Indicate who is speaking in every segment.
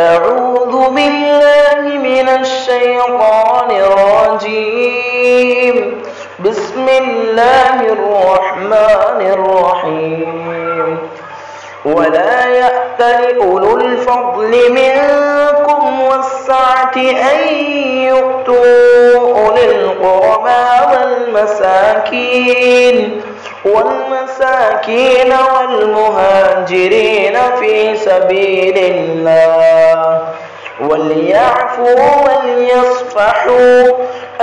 Speaker 1: अऊज़ु बिल्लाहि मिनश्शैतानिर्रजीम बिस्मिल्लाहिर्रहमानिर्रहीम वला यअतल उलुल फ़ज़्लि मिनकुम वस्सअति अन यु'तू उलिल क़ुरबा वल्मसाकीन वल्मुहाजिरीन फ़ी सबीलिल्लाह वलियअफ़ू वलियस्फ़हू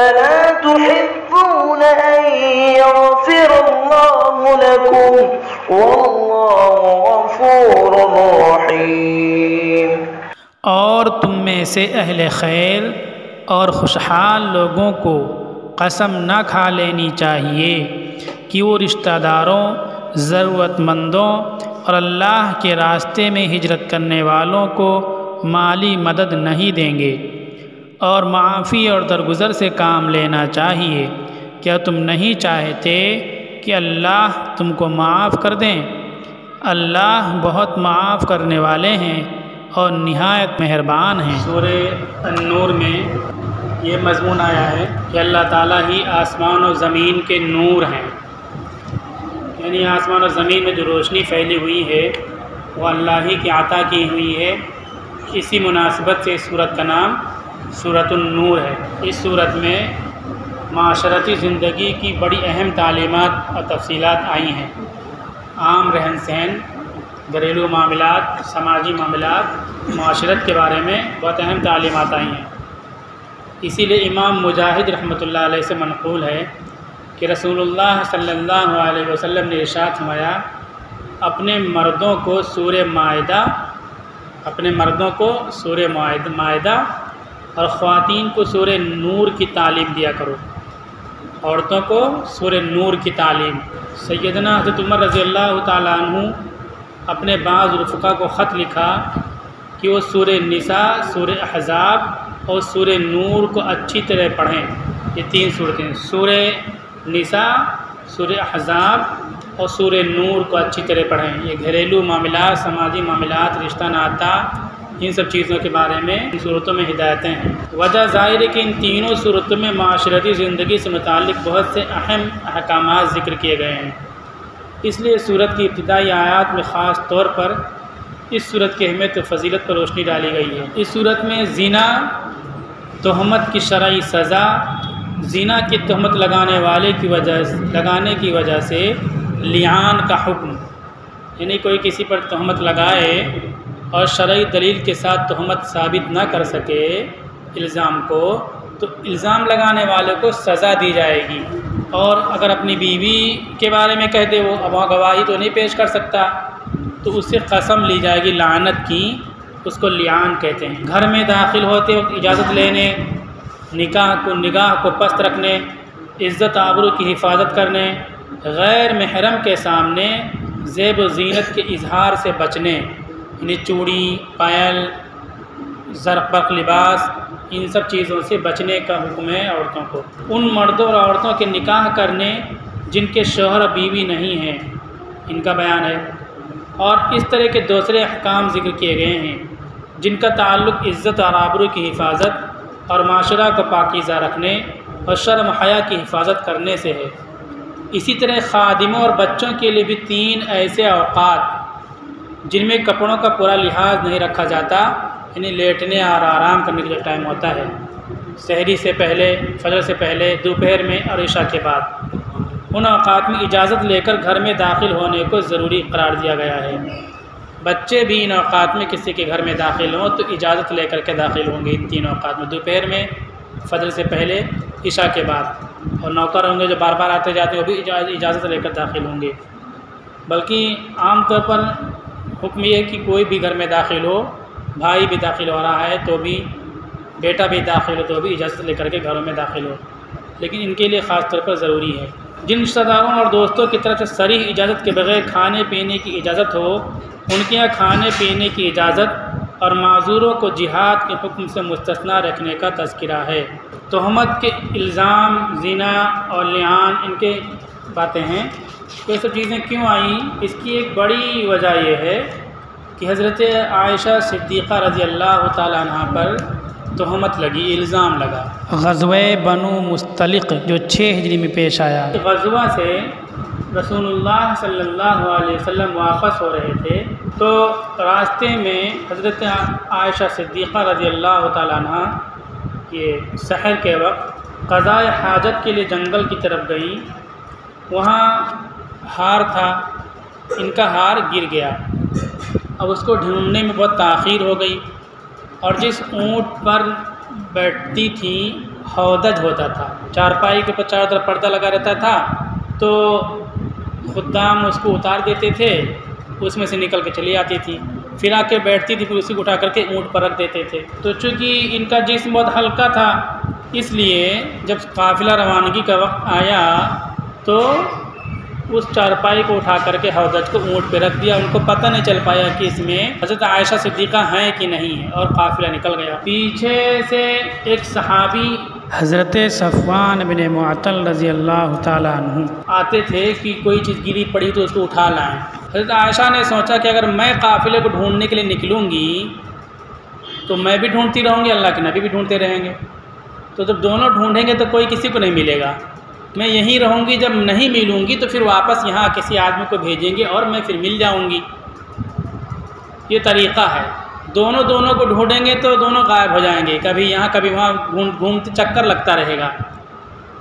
Speaker 1: अला तुहिब्बून अन यग़फ़िरल्लाहु लकुम वल्लाहु गफ़ूरुर रहीम।
Speaker 2: और तुम में से अहले खैर और खुशहाल लोगों को कसम न खा लेनी चाहिए कि वो रिश्तेदारों, ज़रूरतमंदों और अल्लाह के रास्ते में हिजरत करने वालों को माली मदद नहीं देंगे और माफ़ी और दरगुज़र से काम लेना चाहिए। क्या तुम नहीं चाहते कि अल्लाह तुमको माफ़ कर दें? अल्लाह बहुत माफ़ करने वाले हैं और निहायत मेहरबान हैं। सूरह अन-नूर में ये मज़मून आया है कि अल्लाह ताला ही आसमान और ज़मीन के नूर हैं, यानी आसमान और ज़मीन में जो रोशनी फैली हुई है वो अल्लाह ही की अता की हुई है। इसी मुनासिबत से इस सूरत का नाम सूरतुन नूर है। इस सूरत में माशरती ज़िंदगी की बड़ी अहम तालीमात और तफसीलात आई हैं। आम रहन सहन, घरेलू मामलात, समाजी मामलात, माशरत के बारे में बहुत अहम तालीमात आई हैं। इसीलिए इमाम मुजाहिद रहमतुल्लाह अलैह से मनक़ूल है कि रसूलुल्लाह सल्लल्लाहु अलैहि वसल्लम ने इरशाद फरमाया, अपने मर्दों को सूरह माइदा और ख़वातीन को सूरह नूर की तालीम दिया करो। औरतों को सूरह नूर की तालीम। सैयदना हज़रत उमर रज़ी अल्लाह ताला अन्हु अपने बाज़ रुफ़क़ा को ख़त लिखा कि वो सूरह निसा, सूरह अहज़ाब और सूरह नूर को अच्छी तरह पढ़ें। ये 3 सूरतें, सूरह निसा, सूरह अहज़ाब और सूरह नूर को अच्छी तरह पढ़ें। ये घरेलू मामलात, समाजी मामलात, रिश्ता नाता, इन सब चीज़ों के बारे में इन सूरतों में हिदायतें हैं। वजह ज़ाहिर है कि इन तीनों सूरतों में माशरती ज़िंदगी से मुताल्लिक़ बहुत से अहम अहकामात ज़िक्र किए गए हैं। इसलिए सूरत की इब्तिदाई आयात में ख़ास तौर पर इस सूरत की अहमियत और फ़जीलत पर रोशनी डाली गई है। इस सूरत में ज़िना, तोहमत की शरई सज़ा, ज़िना की तोहमत लगाने की वजह से लिआन का हुक्म, यानी कोई किसी पर तोहमत लगाए और शरई दलील के साथ तोहमत साबित न कर सके इल्ज़ाम को, तो इल्ज़ाम लगाने वाले को सज़ा दी जाएगी। और अगर अपनी बीवी के बारे में कह दे, वो अब गवाही तो नहीं पेश कर सकता, तो उससे कसम ली जाएगी लानत की, उसको लिआन कहते हैं। घर में दाखिल होते वक्त इजाज़त लेने, निगाह को पस्त रखने, इज़्ज़त आबरू की हिफाजत करने, गैर महरम के सामने ज़ेब व ज़ीनत के इजहार से बचने, यानी चूड़ी, पायल, ज़रक़ लिबास, इन सब चीज़ों से बचने का हुक्म है औरतों को। उन मर्दों और औरतों के निकाह करने जिनके शौहर बीवी नहीं हैं, इनका बयान है। और इस तरह के दूसरे अहकाम ज़िक्र किए गए हैं जिनका ताल्लुक़ इज़्ज़त और आबरू की हिफाजत और माशरा को पाकीज़ा रखने और शर्म हया की हिफाजत करने से है। इसी तरह खादिमों और बच्चों के लिए भी 3 ऐसे औक़ात जिनमें कपड़ों का पूरा लिहाज नहीं रखा जाता, यानी लेटने और आराम करने का जो टाइम होता है, सहरी से पहले, फजर से पहले, दोपहर में और इशा के बाद, उन औक़ात में इजाज़त लेकर घर में दाखिल होने को ज़रूरी करार दिया गया है। बच्चे भी इन औक़ात में किसी के घर में दाखिल हों तो इजाज़त लेकर के दाखिल होंगे इन 3 औक़ात में, दोपहर में, फजर से पहले, इशा के बाद। और नौकर होंगे जो बार बार आते जाते हैं, वो भी इजाज़त लेकर दाखिल होंगे। बल्कि आम तौर पर हुक्म ये है कि कोई भी घर में दाखिल हो, भाई भी दाखिल हो रहा है तो भी, बेटा भी दाखिल हो तो भी इजाज़त लेकर के घरों में दाखिल हो। लेकिन इनके लिए ख़ास तौर पर ज़रूरी है जिन रिश्तेदारों और दोस्तों की तरफ से सरीह इजाज़त के बग़ैर खाने पीने की इजाज़त हो, उनके यहाँ खाने पीने की इजाज़त और माज़ूरों को जिहाद के हुक्म से मुस्तस्ना रखने का तज़किरा है। तोहमत के इल्ज़ाम, ज़िना और लिआन, इनके बातें हैं। तो ये सब चीज़ें क्यों आई? इसकी एक बड़ी वजह यह है कि हज़रत आयशा सिद्दीक़ा रज़ी अल्लाह ताला अन्हा पर तोहमत लगी, इल्ज़ाम लगा। ग़ज़वे बनु मुस्तलिक़ जो 6 हिजरी में पेश आया। ग़ज़वा से रसूलुल्लाह सल्लल्लाहु अलैहि वसल्लम वापस हो रहे थे तो रास्ते में हज़रत आयशा सिद्दीक़ा रज़ी अल्लाह ताला अन्हा ये सहर के वक्त क़ज़ाए हाजत के लिए जंगल की तरफ गई। वहाँ हार था, इनका हार गिर गया। अब उसको ढूंढने में बहुत ताख़ीर हो गई और जिस ऊँट पर बैठती थी हौदज होता था, चारपाई के ऊपर चारों तरफ पर्दा लगा रहता था, तो खुद्दाम उसको उतार देते थे, उसमें से निकल के चली आती थी, फिर आके बैठती थी, फिर उसी को उठा करके ऊँट पर रख देते थे। तो चूँकि इनका जिस्म बहुत हल्का था, इसलिए जब काफ़िला रवानगी का वक्त आया तो उस चारपाई को उठा करके हौदज को ऊँट पे रख दिया। उनको पता नहीं चल पाया कि इसमें हज़रत आयशा सिद्दीक़ा हैं कि नहीं है, और काफ़िला निकल गया। पीछे से एक सहाबी हज़रत सफ़वान बिन मुअत्तल रज़ी अल्लाह ताला अन्हु आते थे कि कोई चीज़ गिरी पड़ी तो उसको उठा लाएँ। हज़रत आयशा ने सोचा कि अगर मैं काफ़िले को ढूंढने के लिए निकलूँगी तो मैं भी ढूंढती रहूँगी, अल्लाह के नबी भी ढूंढते रहेंगे, तो जब दोनों ढूंढेंगे तो कोई किसी को नहीं मिलेगा। मैं यहीं रहूँगी, जब नहीं मिलूँगी तो फिर वापस यहाँ किसी आदमी को भेजेंगे और मैं फिर मिल जाऊँगी। ये तरीक़ा है, दोनों को ढूंढेंगे तो दोनों गायब हो जाएंगे, कभी यहाँ कभी वहाँ घूमते चक्कर लगता रहेगा।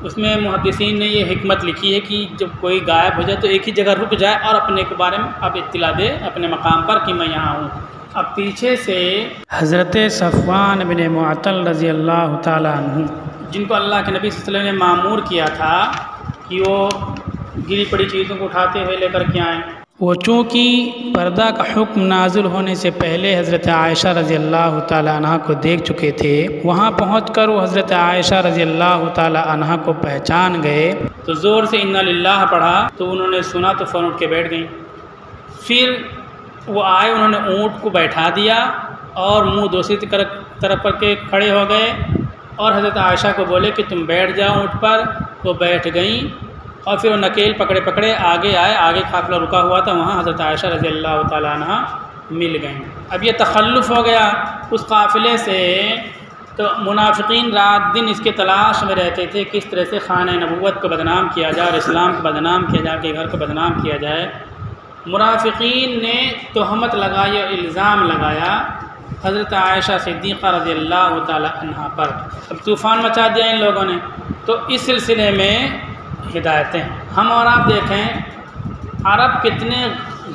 Speaker 2: उसमें मुहद्दिसीन ने ये हिकमत लिखी है कि जब कोई गायब हो जाए तो एक ही जगह रुक जाए और अपने के बारे में अब इत्तिला दे अपने मकाम पर कि मैं यहाँ हूँ। अब पीछे से हज़रत सफ़वान बिन मुअत्तल रज़ी अल्लाह ताला अन्हु, जिनको अल्लाह के नबी सल्लल्लाहु अलैहि वसल्लम ने मामूर किया था कि वो गिरी पड़ी चीज़ों को उठाते हुए लेकर के आएँ, वो चूँकि पर्दा का हुक्म नाजुल होने से पहले हज़रत आयशा रज़ी अल्लाह ताला अन्हा को देख चुके थे, वहाँ पहुँचकर वो हज़रत आयशा रज़ी अल्लाह ताला अन्हा को पहचान गए तो ज़ोर से इन्ना लिल्लाह पढ़ा तो उन्होंने सुना तो फ़ौरन उठ के बैठ गई। फिर वो आए, उन्होंने ऊँट को बैठा दिया और मुँह दूसरी तरफ करके खड़े हो गए और हज़रत आयशा को बोले कि तुम बैठ जाओ ऊँट पर। वो बैठ गईं और फिर वो नकेल पकड़े पकड़े आगे आए, आगे काफ़िला रुका हुआ था, वहाँ हज़रत आयशा रज़ी अल्लाह ताला अन्हा मिल गईं। अब ये तखल्लुफ़ हो गया उस काफ़िले से, तो मुनाफिकीन रात दिन इसके तलाश में रहते थे किस तरह से खाने नबूवत को बदनाम किया जाए और इस्लाम को बदनाम किया जाए, के घर को बदनाम किया जाए। मुनाफिकीन ने तोहमत लगाई और इल्ज़ाम लगाया हज़रत आयशा सिद्दीक़ा रज़ी अल्लाह ताला अन्हा पर। अब तूफ़ान मचा दिया इन लोगों ने। तो इस सिलसिले में हिदायतें हम और आप देखें, अरब कितने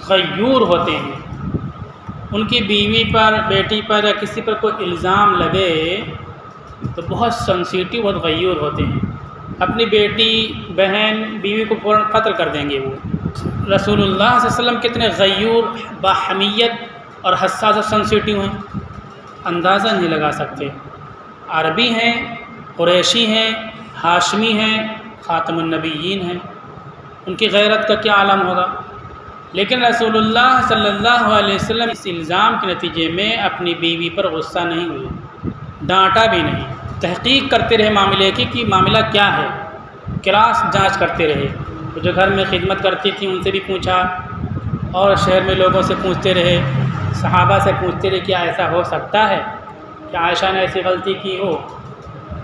Speaker 2: गयूर होते हैं। उनकी बीवी पर, बेटी पर या किसी पर कोई इल्ज़ाम लगे तो बहुत सेंसिटिव, बहुत गयूर होते हैं। अपनी बेटी, बहन, बीवी को फ़ौरन कत्ल कर देंगे। वो रसूलुल्लाह सल्लल्लाहु अलैहि वसल्लम कितने गयूर, बाहमियत और हस्सास और सेंसिटिव हैं, अंदाज़ा नहीं लगा सकते। अरबी हैं, कुरैशी हैं, हाशमी हैं, ख़ातमुन नबिय्यीन हैं, उनकी गैरत का क्या आलम होगा। लेकिन रसूलुल्लाह सल्लल्लाहु अलैहि वसल्लम इस इल्ज़ाम के नतीजे में अपनी बीवी पर गुस्सा नहीं हुए, डांटा भी नहीं, तहक़ीक़ करते रहे मामले की कि मामला क्या है, क्रॉस जांच करते रहे। तो जो घर में खिदमत करती थी उनसे भी पूछा और शहर में लोगों से पूछते रहे, सहाबा से पूछते रहे क्या ऐसा हो सकता है कि आयशा ने ऐसी गलती की हो।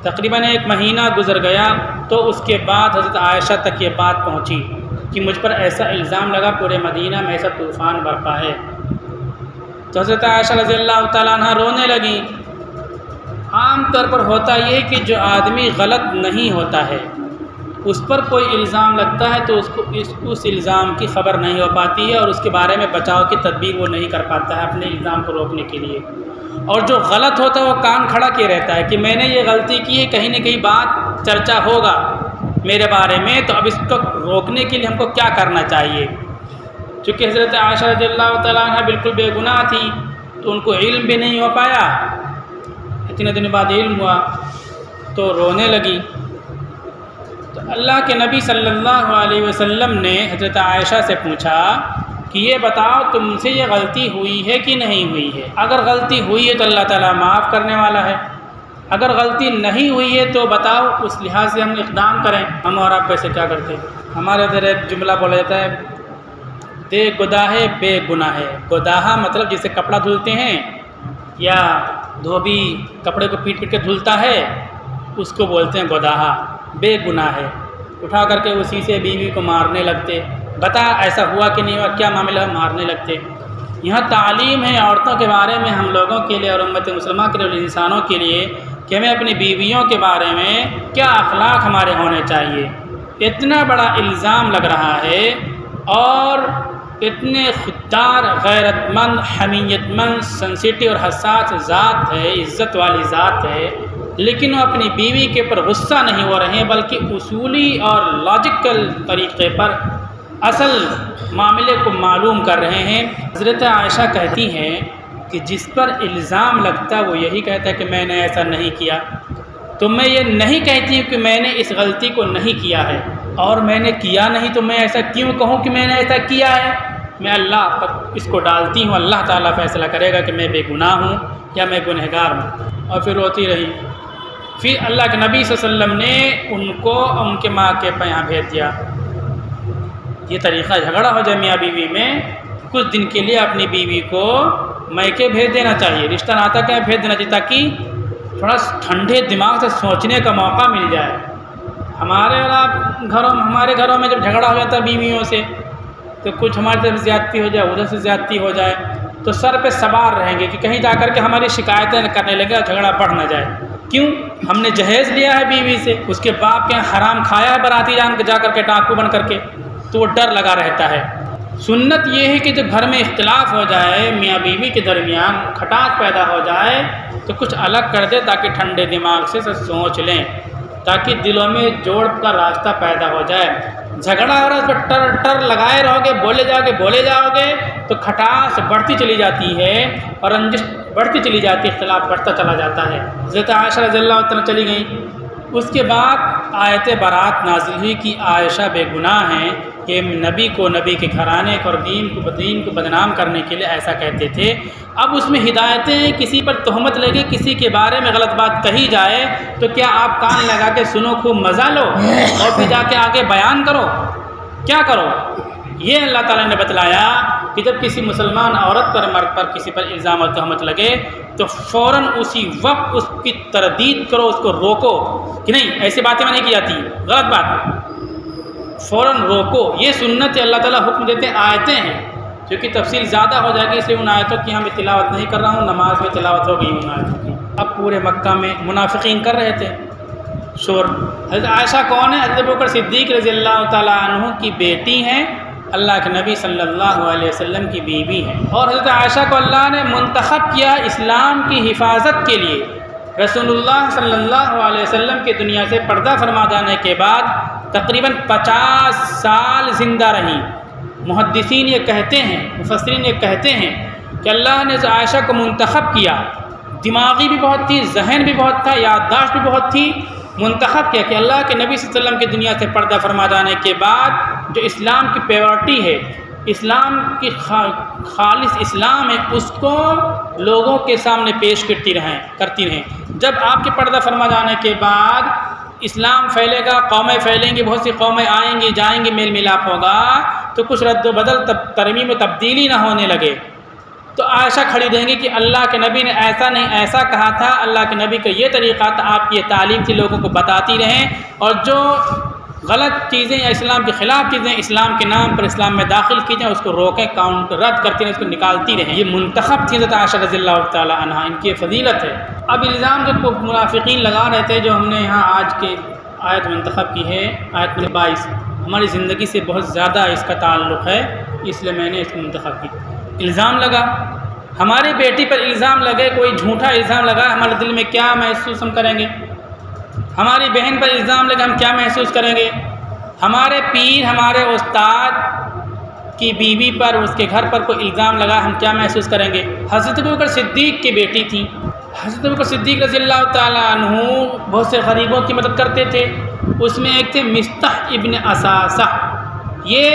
Speaker 2: तकरीबन 1 महीना गुजर गया तो उसके बाद हज़रत आयशा तक ये बात पहुंची कि मुझ पर ऐसा इल्ज़ाम लगा, पूरे मदीना में ऐसा तूफ़ान बरपा है। तो हज़रत आयशा रज़ी अल्लाह ताला अन्हा रोने लगी। आम तौर पर होता ये कि जो आदमी गलत नहीं होता है उस पर कोई इल्ज़ाम लगता है तो उसको उस इल्ज़ाम की ख़बर नहीं हो पाती है और उसके बारे में बचाव की तदबीर वो नहीं कर पाता है अपने इल्ज़ाम को रोकने के लिए। और जो गलत होता है वो कान खड़ा किए रहता है कि मैंने ये गलती की है, कहीं ना कहीं बात चर्चा होगा मेरे बारे में, तो अब इसको रोकने के लिए हमको क्या करना चाहिए। चूँकि हज़रत आयशा रज़ी अल्लाह ताला अन्हा बिल्कुल बेगुनाह थी तो उनको इल्म भी नहीं हो पाया। इतने दिन बाद इल्म हुआ तो रोने लगी। तो अल्लाह के नबी सल्लल्लाहु अलैहि वसल्लम ने हज़रत आयशा से पूछा कि ये बताओ तुमसे ये गलती हुई है कि नहीं हुई है। अगर गलती हुई है तो अल्लाह ताला माफ़ करने वाला है, अगर गलती नहीं हुई है तो बताओ, उस लिहाज से हम इक़दाम करें। हम और आप कैसे क्या करते हैं। हमारे इधर एक जुमला बोला जाता है, दे गुदाहे बेगुनाहे। गुदाहा मतलब जैसे कपड़ा धुलते हैं या धोबी कपड़े को पीट पीट के धुलता है, उसको बोलते हैं गुदाहा। बेगुनाहे उठा करके उसी से बीवी को मारने लगते। बता ऐसा हुआ कि नहीं हुआ, क्या मामला है, मारने लगते। यहाँ तालीम है औरतों के बारे में हम लोगों के लिए और उम्मत मुसलमा के लिए, इंसानों के लिए, कि हमें अपनी बीवियों के बारे में क्या अखलाक हमारे होने चाहिए। इतना बड़ा इल्ज़ाम लग रहा है और इतने खुददार, गैरतमंद, हमीयतमंद, सेंसिटिव और हसास ज़ात है, इज़्ज़त वाली ज़ात है, लेकिन वो अपनी बीवी के ऊपर गुस्सा नहीं हो रहे हैं, बल्कि उसूली और लॉजिकल तरीक़े पर असल मामले को मालूम कर रहे हैं। हज़रत आयशा कहती हैं कि जिस पर इल्ज़ाम लगता है वो यही कहता है कि मैंने ऐसा नहीं किया। तो मैं ये नहीं कहती हूँ कि मैंने इस गलती को नहीं किया है, और मैंने किया नहीं तो मैं ऐसा क्यों कहूँ कि मैंने ऐसा किया है। मैं अल्लाह पर इसको डालती हूँ, अल्लाह ताला फ़ैसला करेगा कि मैं बेगुनाह हूँ या मैं गुनहगार हूँ। और फिर रोती रही। फिर अल्लाह के नबी सल्लल्लाहु अलैहि वसल्लम ने उनको उनके माँ के यहाँ भेज दिया। ये तरीक़ा झगड़ा हो जाए मियाँ बीवी में, कुछ दिन के लिए अपनी बीवी को मैके भेज देना चाहिए, रिश्ता नाता क्या भेज देना चाहिए, ताकि थोड़ा ठंडे दिमाग से सोचने का मौका मिल जाए। हमारे घरों में जब झगड़ा हो जाता है बीवियों से, तो कुछ हमारी तरफ ज़्यादती हो जाए, उधर से ज़्यादती हो जाए, तो सर पे सवार रहेंगे कि कहीं जा कर के हमारी शिकायतें करने लगे और झगड़ा बढ़ ना जाए। क्यों? हमने जहेज़ लिया है बीवी से, उसके बाप के हराम खाया है बराती जा कर के टाकू बन करके, तो वो डर लगा रहता है। सुन्नत ये है कि जब घर में इख्तिलाफ हो जाए, मियाँ बीवी के दरमियान खटास पैदा हो जाए, तो कुछ अलग कर दे ताकि ठंडे दिमाग से सोच लें, ताकि दिलों में जोड़ का रास्ता पैदा हो जाए। झगड़ा हो रहा है, उस पर टर टर लगाए रहोगे, बोले जाओगे तो खटास बढ़ती चली जाती है और रंजिश बढ़ती चली जाती है, इख्तिलाफ बढ़ता चला जाता है। हज़रत आयशा रज़ियल्लाहु अन्हा चली गई। उसके बाद आयत बरात नाज़िल हुई कि आयशा बेगुनाह हैं, कि नबी के घराने को और दीन को बदनाम करने के लिए ऐसा कहते थे। अब उसमें हिदायतें हैं, किसी पर तोहमत लगे, किसी के बारे में गलत बात कही जाए, तो क्या आप कान लगा के सुनो, खूब मज़ा लो और फिर जाके आगे बयान करो? क्या करो? ये अल्लाह ताला ने बतलाया कि जब किसी मुसलमान औरत पर, मर्द पर किसी पर इल्ज़ाम और तोहमत लगे, तो फ़ौरन उसी वक्त उसकी तरदीद करो, उसको रोको कि नहीं ऐसी बातें नहीं की जाती, गलत बात, फ़ौरन रोको। ये सुन्नत है, अल्लाह ताला हुक्म देते हैं, आयतें हैं, क्योंकि तफसील ज़्यादा हो जाएगी, इसलिए उन आयतों की हम तिलावत नहीं कर रहा हूँ, नमाज में तिलावत हो गई उन आयतों की। अब पूरे मक्का में मुनाफिकीन कर रहे थे शोर। हज़रत आयशा कौन है? हज़रत अबू बकर सिद्दीक़ रज़ियल्लाहु ताला अन्हु की बेटी हैं, अल्लाह के नबी सल्लल्लाहु अलैहि वसल्लम की बीवी हैं। और हज़रत आयशा को अल्लाह ने मुंतखब किया इस्लाम की हिफाजत के लिए। रसूलुल्लाह सल्लल्लाहु अलैहि वसल्लम की दुनिया से पर्दा फरमा जाने के बाद तकरीबन 50 साल ज़िंदा रही। मुहद्दिसीन ये कहते हैं, मुफस्सिरीन ये कहते हैं कि अल्लाह ने आयशा को मुंतखब किया, दिमागी भी बहुत थी, जहन भी बहुत था, याददाश्त भी बहुत थी, मुंतखब किया कि अल्लाह के नबी सल्लल्लाहु अलैहि वसल्लम की दुनिया से पर्दा फरमा जाने के बाद जो इस्लाम की प्योरिटी है, इस्लाम की खालिस इस्लाम है, उसको लोगों के सामने पेश करती रहें। जब आपके पर्दा फरमा जाने के बाद इस्लाम फैलेगा, कौमें फैलेंगी, बहुत सी कौमें आएंगी जाएंगी, मेल मिलाप होगा, तो कुछ रद्द बदल तरमीम तब्दीली ना होने लगे, तो आयशा खड़ी रहेंगी कि अल्लाह के नबी ने ऐसा नहीं ऐसा कहा था, अल्लाह के नबी का ये तरीक़ा था, आपकी ये तालीम थी, लोगों को बताती रहें, और जो गलत चीज़ें या इस्लाम के ख़िलाफ़ चीज़ें इस्लाम के नाम पर इस्लाम में दाखिल की जाएँ, उसको रोकें, काउंटर रद्द करती रहें, उसको निकालती रहें। ये मुंतखब थी हज़रत आयशा रज़ियल्लाहु ताला अन्हा, इनकी फ़जीलत है। अब इल्ज़ाम जो मुनाफिकीन लगा रहे थे, जो हमने यहाँ आज के आयत मुंतखब की है, आयत 22, हमारी ज़िंदगी से बहुत ज़्यादा इसका ताल्लुक़ है, इसलिए मैंने इसको मुंतखब की। इल्ज़ाम लगा, हमारी बेटी पर इल्ज़ाम लगे, कोई झूठा इल्ज़ाम लगा, हमारे दिल में क्या महसूस हम करेंगे? हमारी बहन पर इल्ज़ाम लगे, हम क्या महसूस करेंगे? हमारे पीर, हमारे उस्ताद की बीवी पर, उसके घर पर कोई इल्ज़ाम लगा, हम क्या महसूस करेंगे? हज़रत अबू बकर सिद्दीक़ की बेटी थी, हज़रत अबू बकर सिद्दीक़ रज़ियल्लाहु ताला अन्हु बहुत से गरीबों की मदद करते थे। उसमें एक थे मिस्तह इब्न असासा, ये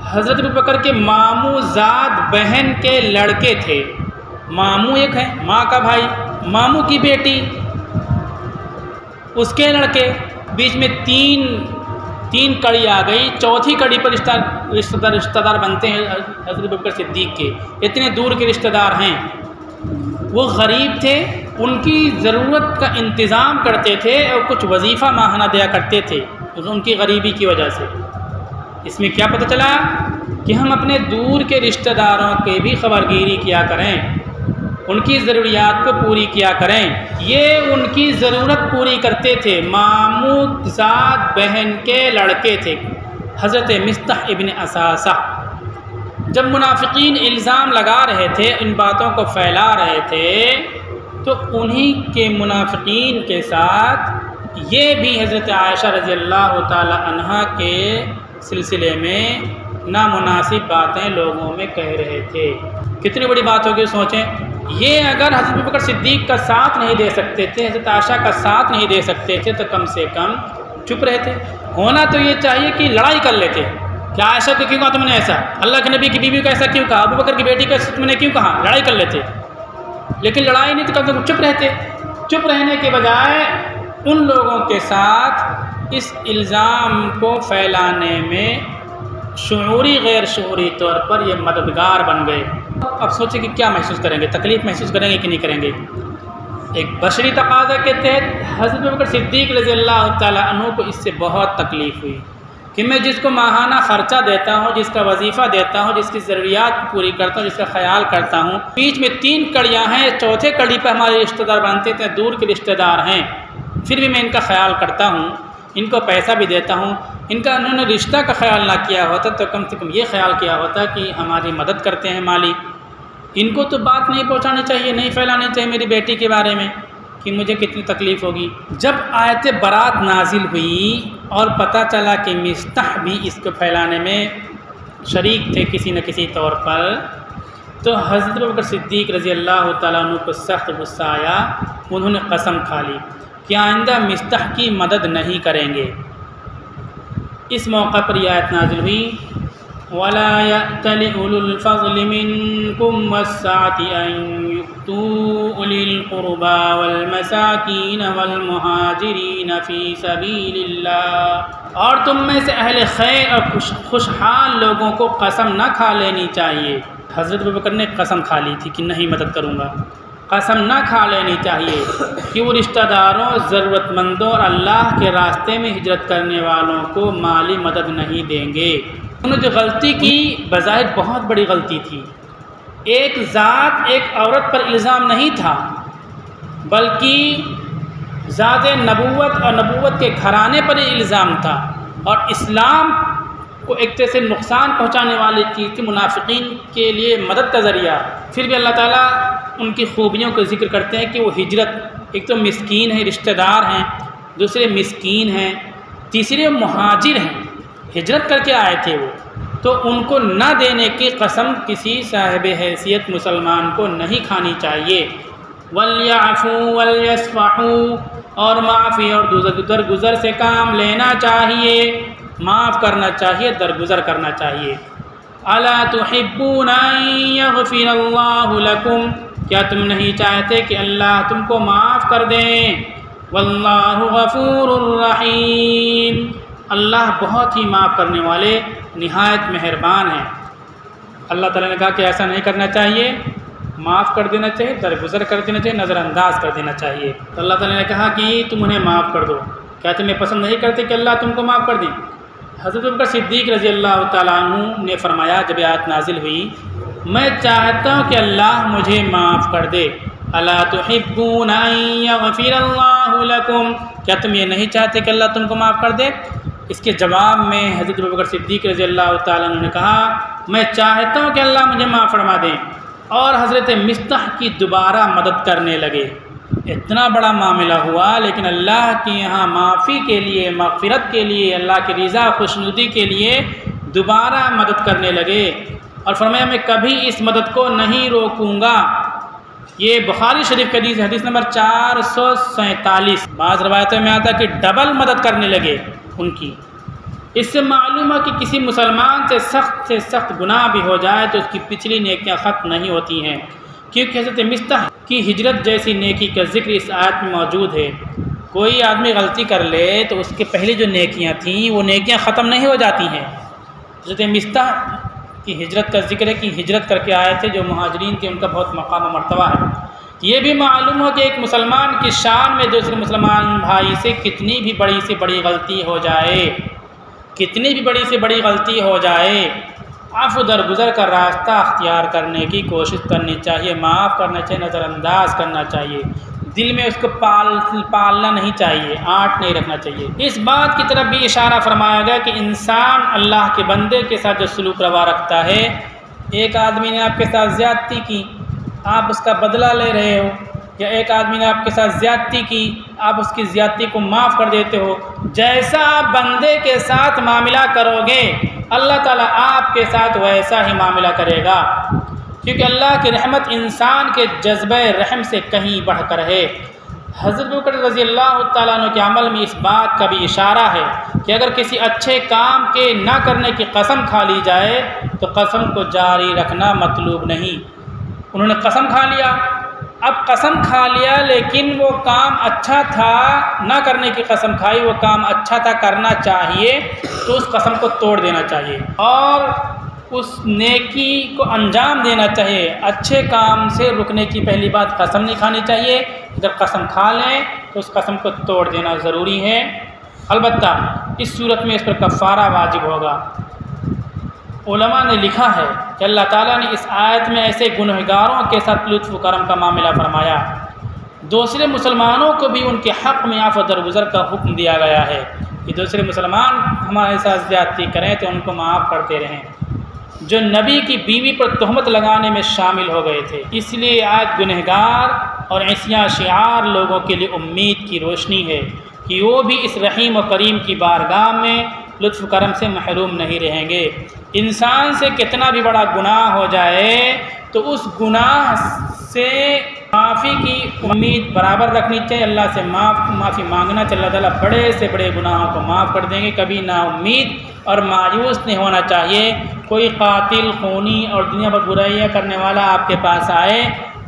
Speaker 2: हज़रत अबू बकर के मामूज़ाद बहन के लड़के थे। मामू एक है, माँ का भाई, मामू की बेटी, उसके लड़के, बीच में 3 3 कड़ी आ गई, चौथी कड़ी पर रिश्तेदार बनते हैं हज़रत अबू बकर सिद्दीक़ के। इतने दूर के रिश्तेदार हैं, वो गरीब थे, उनकी ज़रूरत का इंतज़ाम करते थे और कुछ वजीफ़ा माहाना दिया करते थे उनकी गरीबी की वजह से। इसमें क्या पता चला कि हम अपने दूर के रिश्तेदारों के भी खबरगिरी किया करें, उनकी ज़रूरियात को पूरी किया करें। ये उनकी ज़रूरत पूरी करते थे। मामूद ज़ाद बहन के लड़के थे हज़रत मिस्ताह इब्न असासा। जब मुनाफिकीन इल्ज़ाम लगा रहे थे, इन बातों को फैला रहे थे, तो उन्हीं के मुनाफिकीन के साथ ये भी हज़रत आयशा रज़ियल्लाहु ताला अन्हा के सिलसिले में नामुनासिब बातें लोगों में कह रहे थे। कितनी बड़ी बात होगी सोचें। ये अगर हज़रत अबू बकर सिद्दीक़ का साथ नहीं दे सकते थे, हज़रत आयशा का साथ नहीं दे सकते थे, तो कम से कम चुप रहते। होना तो ये चाहिए कि लड़ाई कर लेते। क्या आयशा को क्यों कहा तुमने ऐसा, अल्लाह के नबी की बीवी को ऐसा क्यों कहा, अबू बकर की बेटी को तुमने क्यों कहा, लड़ाई कर लेते। लेकिन लड़ाई नहीं तो कम से कम चुप रहते। चुप रहने के बजाय उन लोगों के साथ इस इल्ज़ाम को फैलाने में शऊरी गैर शऊरी तौर पर ये मददगार बन गए। अब सोचे कि क्या महसूस करेंगे, तकलीफ़ महसूस करेंगे कि नहीं करेंगे। एक बशरी तकाज़ा के तहत हज़रत अबू बकर सिद्दीक़ रज़ियल्लाहु ताला अन्हु को इससे बहुत तकलीफ़ हुई कि मैं जिसको माहाना ख़र्चा देता हूँ, जिसका वजीफ़ा देता हूँ, जिसकी ज़रूरियात पूरी करता हूँ, जिसका ख्याल करता हूँ, बीच में 3 कड़ियाँ हैं, चौथे कड़ी पर हमारे रिश्तेदार बनते थे, दूर के रिश्तेदार हैं, फिर भी मैं इनका ख्याल करता हूँ, इनको पैसा भी देता हूँ। इनका उन्होंने रिश्ता का ख्याल ना किया होता तो कम से कम ये ख्याल किया होता कि हमारी मदद करते हैं माली। इनको तो बात नहीं पहुँचानी चाहिए, नहीं फैलानी चाहिए मेरी बेटी के बारे में कि मुझे कितनी तकलीफ़ होगी। जब आयत बरात नाजिल हुई और पता चला कि मिस्ताह भी इसको फैलाने में शरीक थे किसी न किसी तौर पर, तो हज़रत अबू बकर सिद्दीक़ रज़ियल्लाहु ताला अन्हु को सख्त गुस्सा आया। उन्होंने कसम खा ली कि आइंदा मिस्ताह की मदद नहीं करेंगे। इस मौका पर यह आयत नाज़िल हुई, वला यअतलि उलुल फ़ज़्लि मिनकुम वस्साअति अन यु'तू उलिल क़ुरबा वल मसाकीन वल मुहाजिरीन फ़ी सबीलिल्लाह। और तुम में से अहले खैर और खुशहाल लोगों को कसम न खा लेनी चाहिए। हज़रत अबू बकर ने कसम खा ली थी कि नहीं मदद करूँगा। कसम ना खा लेनी चाहिए कि वो रिश्तेदारों, ज़रूरतमंदों और अल्लाह के रास्ते में हिजरत करने वालों को माली मदद नहीं देंगे। उन्होंने जो गलती की बज़ाहिर बहुत बड़ी गलती थी। एक ज़ात, एक औरत पर इल्ज़ाम नहीं था, बल्कि ज़ात नबूवत और नबूवत के घराने पर इल्ज़ाम था और इस्लाम को एक तरह से नुकसान पहुंचाने वाली चीज़ थी, मुनाफिकीन के लिए मदद का ज़रिया। फिर भी अल्लाह ताला उनकी खूबियों का जिक्र करते हैं कि वो हिजरत, एक तो मिस्कीन है, रिश्तेदार हैं, दूसरे मिस्कीन हैं, तीसरे मुहाजिर हैं, हिजरत करके आए थे वो, तो उनको न देने की कसम किसी साहिब हैसियत मुसलमान को नहीं खानी चाहिए। वल्यअफ़ू वल्यस्फ़हू, और माफ़ी और दरगुज़र से काम लेना चाहिए, माफ़ करना चाहिए, दरगुज़र करना चाहिए। अला तुहिब्बूना अन यग़फ़िरल्लाहु लकुम, क्या तुम नहीं चाहते कि अल्लाह तुमको माफ़ कर दें। वल्लाहु गफ़ूरुर रहीम, अल्लाह बहुत ही माफ़ करने वाले, निहायत मेहरबान हैं। अल्लाह ताला ने कहा कि ऐसा नहीं करना चाहिए, माफ़ कर देना चाहिए, दरगुज़र कर देना चाहिए, नज़रअंदाज कर देना चाहिए। तो अल्लाह ताला ने कहा कि तुम उन्हें माफ़ कर दो। क्या तुम्हें पसंद नहीं करते कि अल्लाह तुमको माफ़ कर दें। हज़रत अबू बकर सिद्दीक़ रज़ियल्लाहु ताला अन्हु ने फरमाया जब आयत नाजिल हुई, मैं चाहता हूँ कि अल्लाह मुझे माफ़ कर दे। अला तुहिब्बूना अन यग़फ़िरल्लाहु लकुम, क्या तुम ये नहीं चाहते कि अल्लाह तुमको माफ़ कर दे। इसके जवाब में हज़रत अबू बकर सिद्दीक़ रज़ियल्लाहु ताला अन्हु ने कहा, मैं चाहता हूँ कि अल्लाह मुझे माफ़ फरमा दे। और हज़रत मिस्ताह की दोबारा मदद करने लगे। इतना बड़ा मामला हुआ, लेकिन अल्लाह के यहाँ माफ़ी के लिए, मग़फ़िरत के लिए, अल्लाह की रज़ा खुशनुदी के लिए दोबारा मदद करने लगे और फरमाया मैं कभी इस मदद को नहीं रोकूँगा। ये बुखारी शरीफ की हदीस, हदीस नंबर 447। बाज़ रवायतों में आता है कि डबल मदद करने लगे उनकी। इससे मालूम है कि किसी मुसलमान से सख्त गुनाह भी हो जाए तो उसकी पिछली नेकियां ख़त्म नहीं होती हैं, क्योंकि हज़रत मिस्ताह की हिजरत जैसी नेकी का जिक्र इस आयत में मौजूद है। कोई आदमी गलती कर ले तो उसके पहले जो नेकियां थीं वो नेकियां ख़त्म नहीं हो जाती हैं। हज़रत मिस्ताह की हिजरत का जिक्र है कि हिजरत करके आए थे जो मुहाजिरीन थे, उनका बहुत मकाम व मर्तबा है। ये भी मालूम हो कि एक मुसलमान की शान में दूसरे मुसलमान भाई से कितनी भी बड़ी से बड़ी गलती हो जाए, कितनी भी बड़ी से बड़ी गलती हो जाए, आफ़ू दरगुज़र का रास्ता अख्तियार करने की कोशिश करनी चाहिए, माफ़ करना चाहिए, नज़रअंदाज करना चाहिए, दिल में उसको पालना नहीं चाहिए, आँट नहीं रखना चाहिए। इस बात की तरफ भी इशारा फरमाया गया कि इंसान अल्लाह के बंदे के साथ जो सलूक रवा रखता है, एक आदमी ने आपके साथ ज़्यादती की, आप उसका बदला ले रहे हो, या एक आदमी ने आपके साथ ज़्यादती की, आप उसकी ज़्यादती को माफ़ कर देते हो। जैसा आप बंदे के साथ मामला करोगे अल्लाह ताला आपके साथ वैसा ही मामला करेगा, क्योंकि अल्लाह की रहमत इंसान के जज्बे रहम से कहीं बढ़कर है। हज़रत अबू बकर रज़ी अल्लाह तआला अन्हु के अमल में इस बात का भी इशारा है कि अगर किसी अच्छे काम के ना करने की कसम खा ली जाए तो कसम को जारी रखना मतलूब नहीं। उन्होंने कसम खा लिया, अब कसम खा लिया लेकिन वो काम अच्छा था, ना करने की कसम खाई, वो काम अच्छा था, करना चाहिए, तो उस कसम को तोड़ देना चाहिए और उस नेकी को अंजाम देना चाहिए। अच्छे काम से रुकने की पहली बात कसम नहीं खानी चाहिए, अगर कसम खा लें तो उस कसम को तोड़ देना ज़रूरी है। अलबत्ता इस सूरत में इस पर कफ़ारा वाजिब होगा। उलमा ने लिखा है कि अल्लाह ताला ने इस आयत में ऐसे गुनहगारों के साथ लुत्फ़ करम का मामला फरमाया, दूसरे मुसलमानों को भी उनके हक़ में आफ़ दरगुज़र का हुक्म दिया गया है कि दूसरे मुसलमान हमारे साथ ज़्यादती करें तो उनको माफ़ करते रहें, जो नबी की बीवी पर तहमत लगाने में शामिल हो गए थे। इसलिए आज गुनहगार और ऐसिया शिआर लोगों के लिए उम्मीद की रोशनी है कि वो भी इस रहीम व करीम की बारगाह में लुत्फ़ करम से महरूम नहीं रहेंगे। इंसान से कितना भी बड़ा गुनाह हो जाए तो उस गुनाह से माफ़ी की उम्मीद बराबर रखनी चाहिए, अल्लाह से माफ़ी मांगना चाहिए। अल्लाह ताला बड़े से बड़े गुनाहों को माफ़ कर देंगे। कभी नाउम्मीद और मायूस नहीं होना चाहिए। कोई कातिल, खूनी और दुनिया भर बुराइयाँ करने वाला आपके पास आए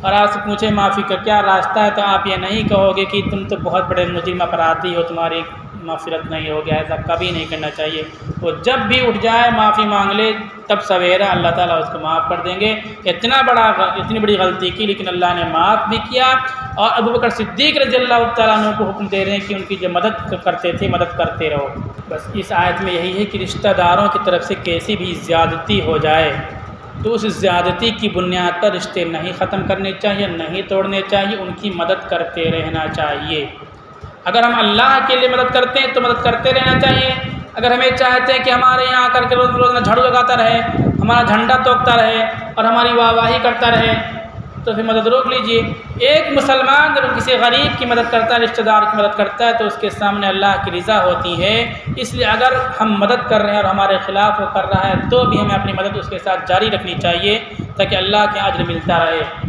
Speaker 2: और आपसे पूछे माफ़ी का क्या रास्ता है, तो आप ये नहीं कहोगे कि तुम तो बहुत बड़े मुजरिम अपराधी हो, तुम्हारी माफ़िरत नहीं हो गया। ऐसा कभी नहीं करना चाहिए। वो जब भी उठ जाए माफ़ी मांग ले, तब सवेरा अल्लाह ताला उसको माफ़ कर देंगे। इतनी बड़ी गलती की लेकिन अल्लाह ने माफ़ भी किया। और अबू बकर सिद्दीक़ रज़ी अल्लाह तआला अन्हु को हुक्म दे रहे हैं कि उनकी जो मदद करते थे मदद करते रहो। बस इस आयत में यही है कि रिश्तेदारों की तरफ से कैसी भी ज़्यादती हो जाए तो उस ज़्यादती की बुनियाद पर रिश्ते नहीं ख़त्म करने चाहिए, नहीं तोड़ने चाहिए, उनकी मदद करते रहना चाहिए। अगर हम अल्लाह के लिए मदद करते हैं तो मदद करते रहना चाहिए। अगर हमें चाहते हैं कि हमारे यहाँ आकर के रोज़ झाड़ू लगाता रहे, हमारा झंडा तोड़ता रहे और हमारी वाहवाही करता रहे, तो फिर मदद रोक लीजिए। एक मुसलमान जब किसी गरीब की मदद करता है, रिश्तेदार की मदद करता है, तो उसके सामने अल्लाह की रज़ा होती है। इसलिए अगर हम मदद कर रहे हैं और हमारे ख़िलाफ़ वो कर रहा है तो भी हमें अपनी मदद उसके साथ जारी रखनी चाहिए ताकि अल्लाह के अज्र मिलता रहे।